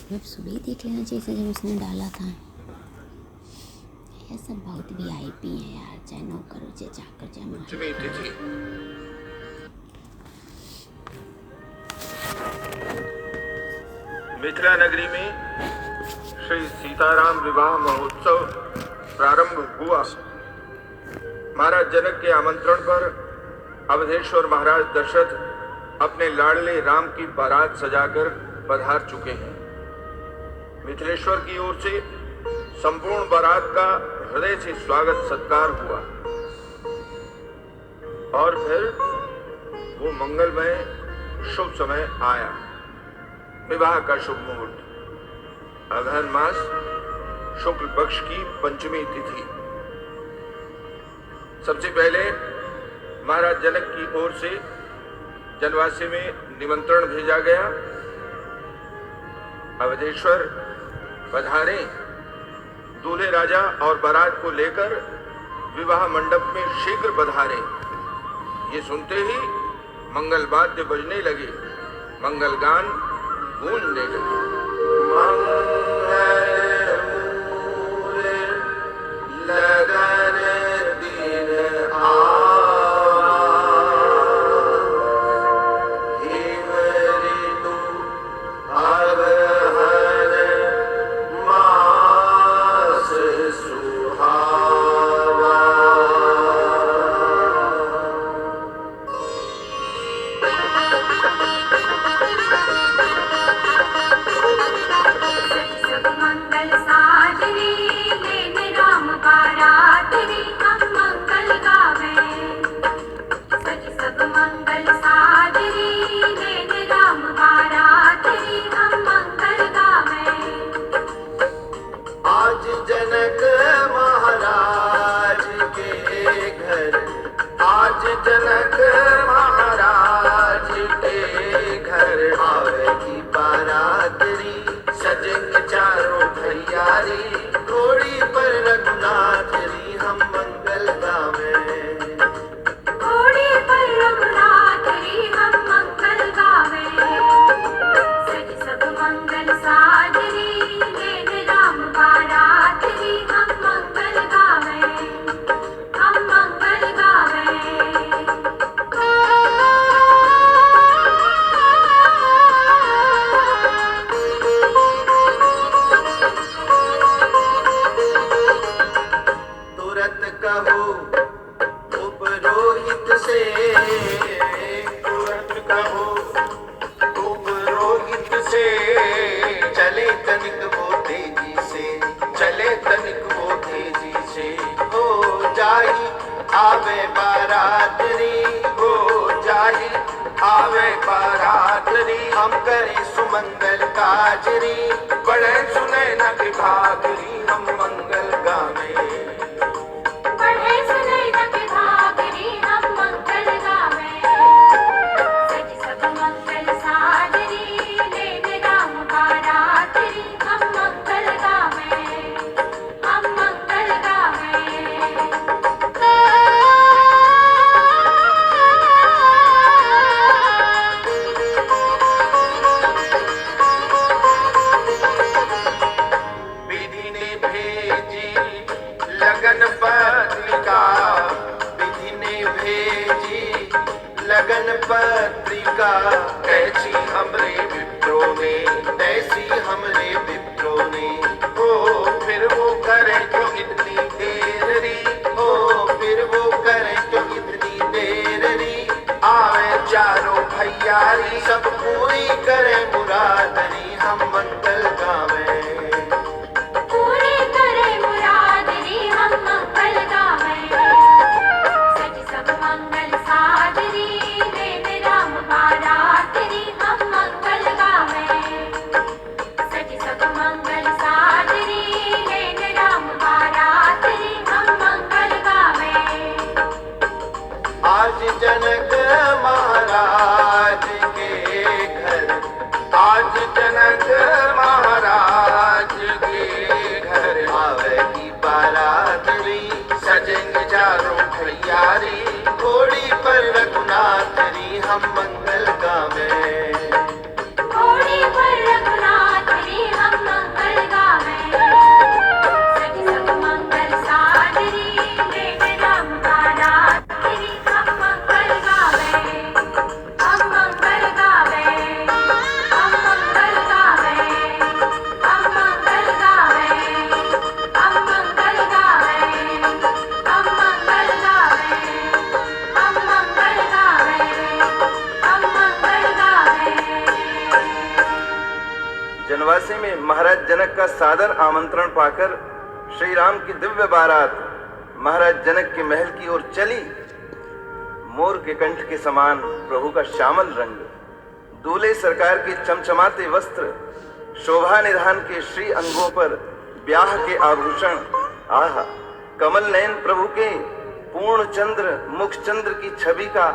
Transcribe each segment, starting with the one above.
सुबह सुबह ही देख लेना चाहिए जब उसने डाला था। ये सब बहुत VIP है यार, चाहे नौकर हो चाहे चाकर चाहे पंचमी तिथि मिथिला नगरी में श्री सीताराम विवाह महोत्सव प्रारंभ हुआ। महाराज जनक के आमंत्रण पर अवधेश्वर महाराज दशरथ अपने लाडले राम की बारात सजाकर पधार चुके हैं। मिथिलेश्वर की ओर से संपूर्ण बारात का हृदय से स्वागत सत्कार हुआ और फिर वो मंगलमय शुभ समय आया। विवाह का शुभ मुहूर्त अगहन मास शुक्ल पक्ष की पंचमी तिथि। सबसे पहले महाराज जनक की ओर से जनवासी में निमंत्रण भेजा गया। अवधेश्वर पधारे, दूल्हे राजा और बारात को लेकर विवाह मंडप में शीघ्र पधारे। ये सुनते ही मंगल वाद्य बजने लगे, मंगल गान गूंजने लगे। लगन दिन जनक महाराज के घर आवेगी बारातरी, सजेंगे चारों भैयारी, घोड़ी पर रघुनाथ री हम मंगल गावे। घोड़ी पर रघुनाथ री हम मंगल गावे। सज सब मंगल साजरी, लेने राम बारात री हम मंगल गावे, हम मंगल गावे। कहो उपरोहित से, तुरंत कहो उपरोहित से, चले तनिक वो तेजी से, चले तनिक वो तेजी से। हो जाही आवे बारातरी, हो जाही आवे बारातरी, हम करें सुमंगल काजरी, बड़े सुने न विभागरी हम मंगल गावे। लगन पत्रिका, विधि ने भेजी लगन पत्रिका, ऐसी हमरे विप्रों ने, ऐसी हमरे विप्रों ने। हो फिर वो करे जो इतनी देर री, हो फिर वो करे जो इतनी देर री, आवे चारों भैयारी, सब पूरी करे मुरादरी हम मंगल गावे। आज जनक महाराज के घर, आज जनक महाराज बनवासी में महाराज जनक का सादर आमंत्रण पाकर श्री राम की दिव्य बारात महाराज जनक के महल की ओर चली। मोर के कंठ के समान प्रभु का श्यामल रंग, दूल्हे सरकार के चमचमाते वस्त्र, शोभा निधान के श्री अंगों पर ब्याह के आभूषण, आहा कमल नयन प्रभु के पूर्ण चंद्र मुख चंद्र की छवि का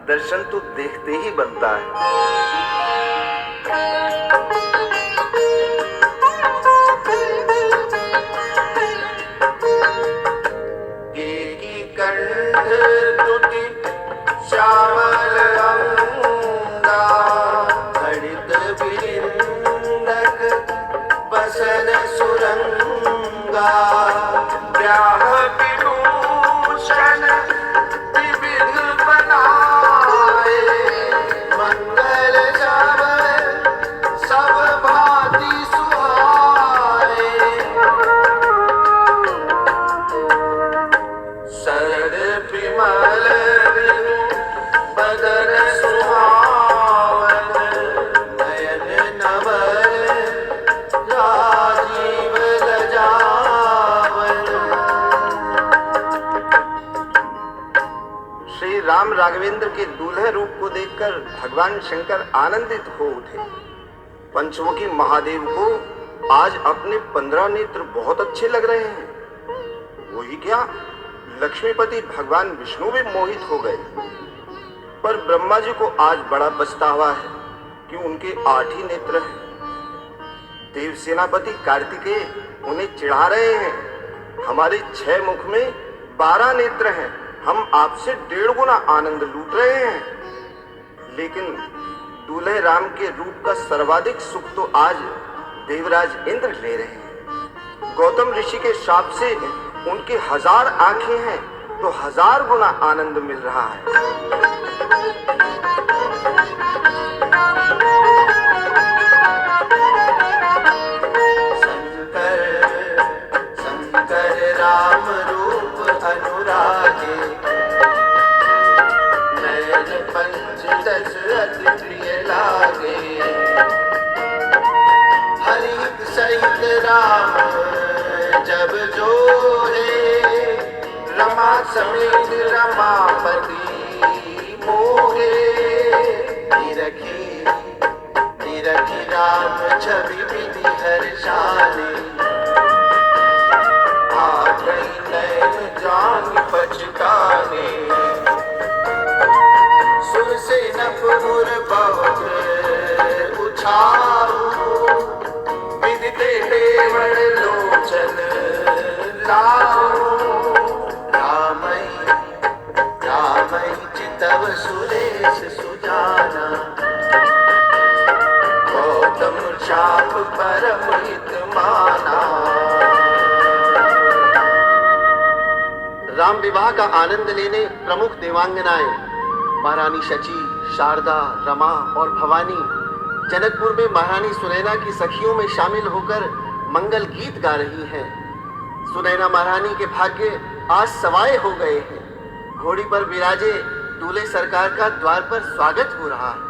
दर्शन तो देखते ही बनता है। एकी कंठ तुति श्यामल अंगा, हरित बिंदक बसन सुरंगा, ब्याह विभूषण विविध बनाए, मंगल सब भांति सुहाए, शरद विमल बदन सुहावन, नयन नवल राजीव लजावन। श्री राम राघवेंद्र के दूल्हे रूप को देखकर भगवान शंकर आनंदित हो उठे। पंचमुखी महादेव को आज अपने 15 नेत्र बहुत अच्छे लग रहे हैं। वही क्या, लक्ष्मीपति भगवान विष्णु भी मोहित हो गए। पर ब्रह्मा जी को आज बड़ा पछतावा है कि उनके 8 ही नेत्र हैं। देव सेनापति कार्तिकेय उन्हें चिढ़ा रहे हैं, हमारे 6 मुख में 12 नेत्र हैं, हम आपसे 1.5 गुना आनंद लूट रहे हैं। लेकिन दूल्हे राम के रूप का सर्वाधिक सुख तो आज देवराज इंद्र ले रहे हैं। गौतम ऋषि के श्राप से उनके 1000 आंखें हैं तो 1000 गुना आनंद मिल रहा है। शंकर शंकर राम रूप अनुरागे, नयन पंचदश अति प्रिय लागे, हरि सहित राम जब जो है, रमा समेत रमापति मोहे, निरखी निरखी राम छवि विधि हर्षाने, आ गई नैन जान पछताने, सुर से नपुर बहुत उछाऊ, विदिते देवल लोचन लाओ, रामई रामई चितव सुरेश सुजाना, गौतम शाप परम हित माना। राम विवाह का आनंद लेने प्रमुख देवांगनाएं महारानी शची, शारदा, रमा और भवानी जनकपुर में महारानी सुनैना की सखियों में शामिल होकर मंगल गीत गा रही हैं। सुनैना महारानी के भाग्य आज सवाए हो गए हैं। घोड़ी पर विराजे दूल्हे सरकार का द्वार पर स्वागत हो रहा है।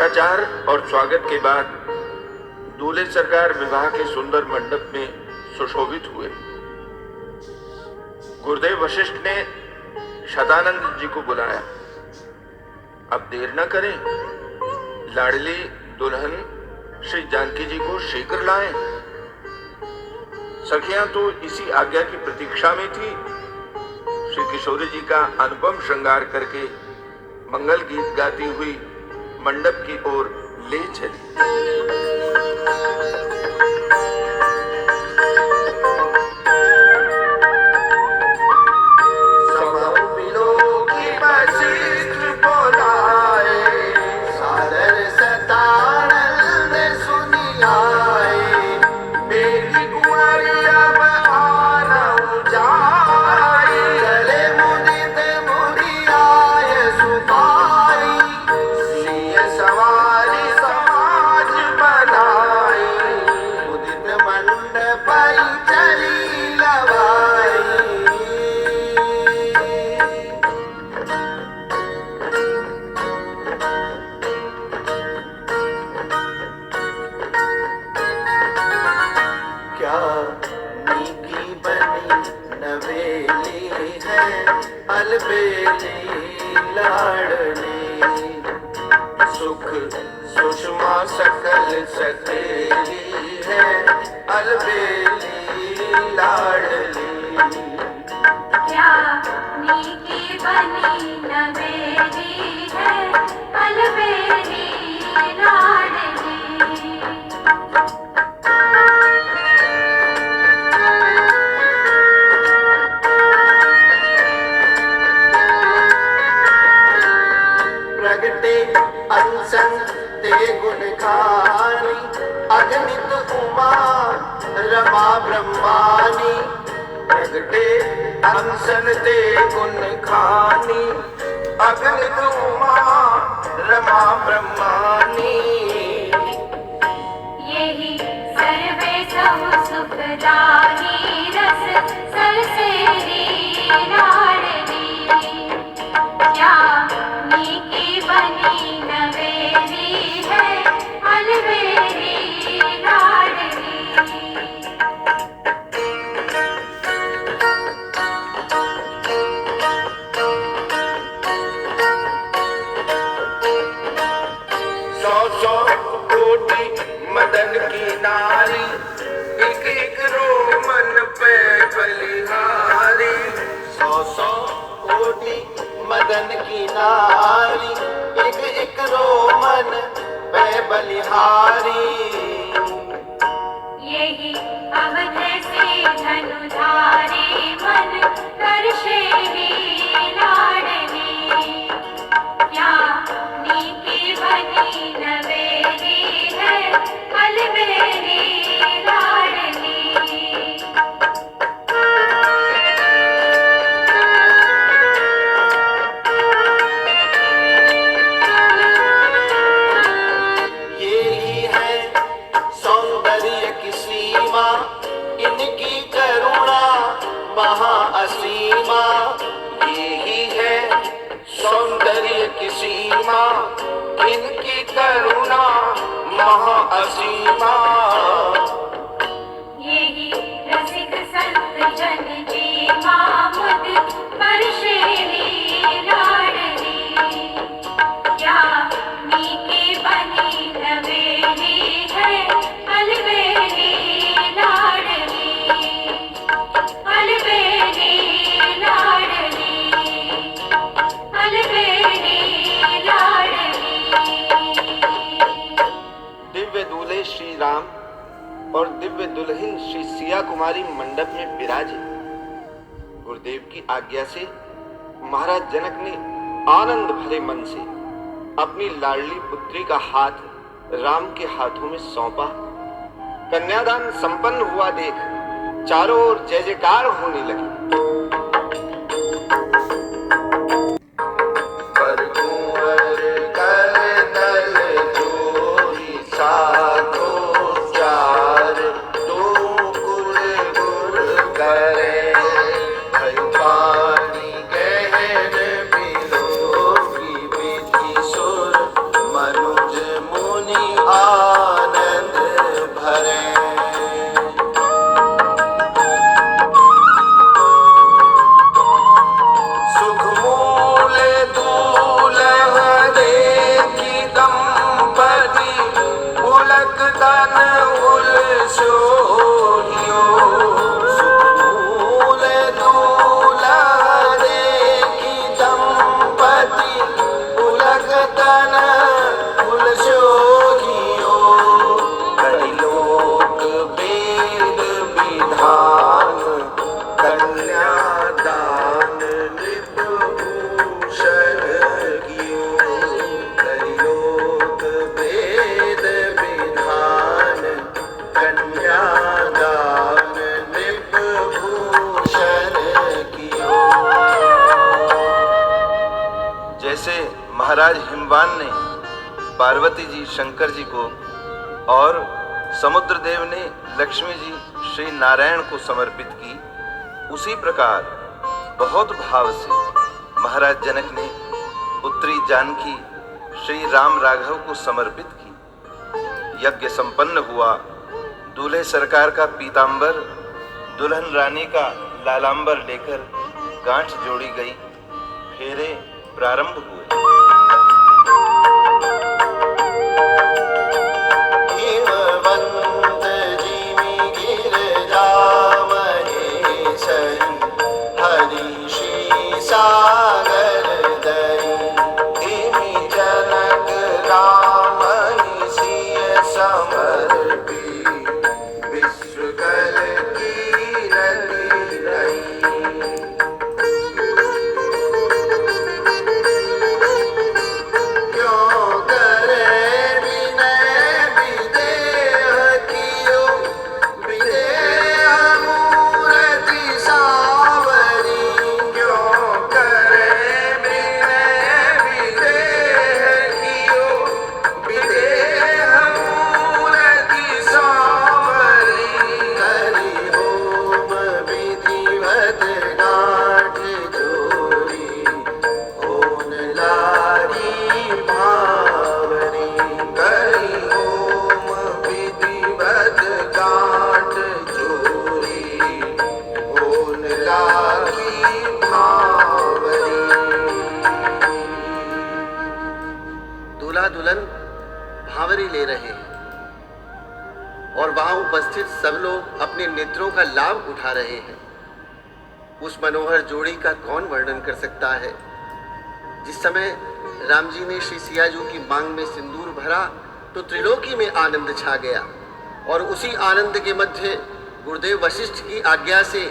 मंगलाचार और स्वागत के बाद दूल्हे सरकार विवाह के सुंदर मंडप में सुशोभित हुए। गुरुदेव वशिष्ठ ने शतानंद जी को बुलाया। अब देर न करें, लाडली दुल्हन श्री जानकी जी को शीघ्र लाएं। सखियां तो इसी आज्ञा की प्रतीक्षा में थी। श्री किशोरी जी का अनुपम श्रृंगार करके मंगल गीत गाती हुई मंडप की ओर ले चली। सुख सुषमा सकल सकेली है, अलबेली लाडली। क्या नीकी बनी नवेली है, अलबेली लाडली। अनसन ते गुण खानी, अगणित उमा रमा ब्रह्मानी। प्रगटे अनसन ते गुण खानी, अगणित उमा रमा ब्रह्मानी। यही सर्वे सब सुखदाई रस सरसेरी लाडली। क्या नीकी बनी नवेली है, अलबेली लाडली। सौ सौ कोटि मदन की नारी, एक एक रोमन पे बलिहारी। सौ सौ कोटि मदन की नारी, एक एक रोमन पे बलिहारी। यही अवध से धनुधारी मन करशेरी लाडली। क्या नीकी बनी नवेली है, अलबेली लाडली। इनकी करुणा महाअसीमा, यही है सौंदर्य की सीमा। इनकी करुणा महाअसीमा। यही रसिक संत जन की मामुद परशेरी लाडली। क्या नीकी बनी नवेली है, अलबेली लाडली। अलबेली लाडली, अलबेली लाडली। दिव्य दूल्हे श्री राम और दिव्य दुल्हन श्री सिया कुमारी मंडप में विराजे। गुरुदेव की आज्ञा से महाराज जनक ने आनंद भरे मन से अपनी लाडली पुत्री का हाथ राम के हाथों में सौंपा। कन्यादान संपन्न हुआ देख चारों ओर जय जयकार होने लगी। मनुज जिसे महाराज हिमवान ने पार्वती जी शंकर जी को और समुद्र देव ने लक्ष्मी जी श्री नारायण को समर्पित की, उसी प्रकार बहुत भाव से महाराज जनक ने पुत्री जानकी श्री राम राघव को समर्पित की। यज्ञ संपन्न हुआ। दूल्हे सरकार का पीतांबर दुल्हन रानी का लालांबर लेकर गांठ जोड़ी गई। फेरे प्रारंभ हुए। हिमवंत जिमि गिरिजा महेशहि, हरिषि सागर दरि, हिमि जनक रामहि सिय समर्पि, विश्वकल कीरति रही। दुल्हन भांवरी ले रहे हैं और वहां उपस्थित सब लोग अपने नेत्रों का लाभ उठा रहे हैं। उस मनोहर जोड़ी का कौन वर्णन कर सकता है। जिस समय राम जी ने श्री सियाजू की मांग में सिंदूर भरा तो त्रिलोकी में आनंद छा गया और उसी आनंद के मध्य गुरुदेव वशिष्ठ की आज्ञा से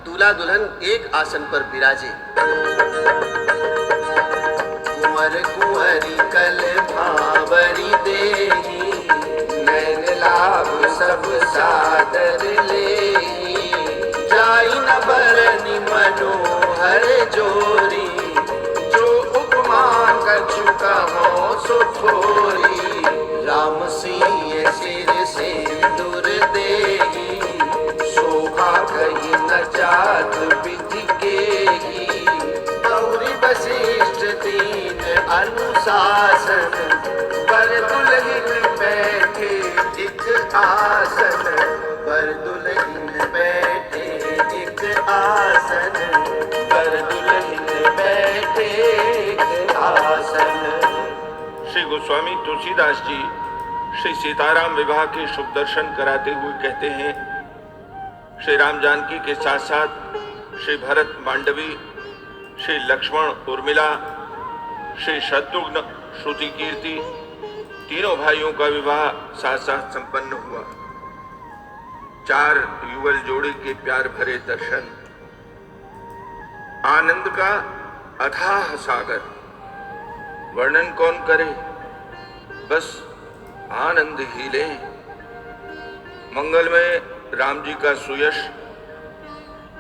दूल्हा दुल्हन एक आसन पर विराजे। कुंवर कुंवरी कल भांवरी देही, नैन लाभ सब सादर लेही, जाई न बरनि मनोहर जोरी, जो उपमा कछु कहो सो थोरी, राम सिंह सिर सिंदूर देही, शोभा कही न जात विधि केही, गौरी वशिष्ठ दीन अनुशासन, बर दुल्हन बैठे एक आसन, बर दुल्हन बैठे एक आसन, बर दुल्हन बैठे एक आसन। श्री गोस्वामी तुलसीदास जी श्री सीताराम विवाह के शुभ दर्शन कराते हुए कहते हैं, श्री राम जानकी के साथ साथ श्री भरत मांडवी, श्री लक्ष्मण उर्मिला, श्री शत्रुघ्न श्रुति कीर्ति, तीनों भाइयों का विवाह साथ साथ संपन्न हुआ। 4 युगल जोड़ी के प्यार भरे दर्शन, आनंद का अथाह सागर, वर्णन कौन करे, बस आनंद ही लें। मंगल में राम जी का सुयश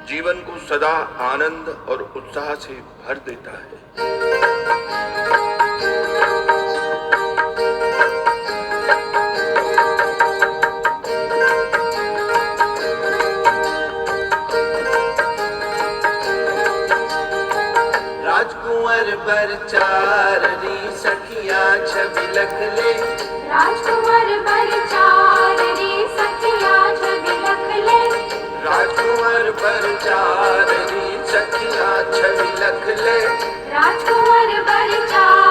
जीवन को सदा आनंद और उत्साह से भर देता है। राजकुंवर बर चारनी सखिया छवि लख ले, राजकुंवर बर चारनी सखिया छवि लख ले, राजकुंवर बर चारनी सखिया छवि लख ले, राजकुंवर बर चारनी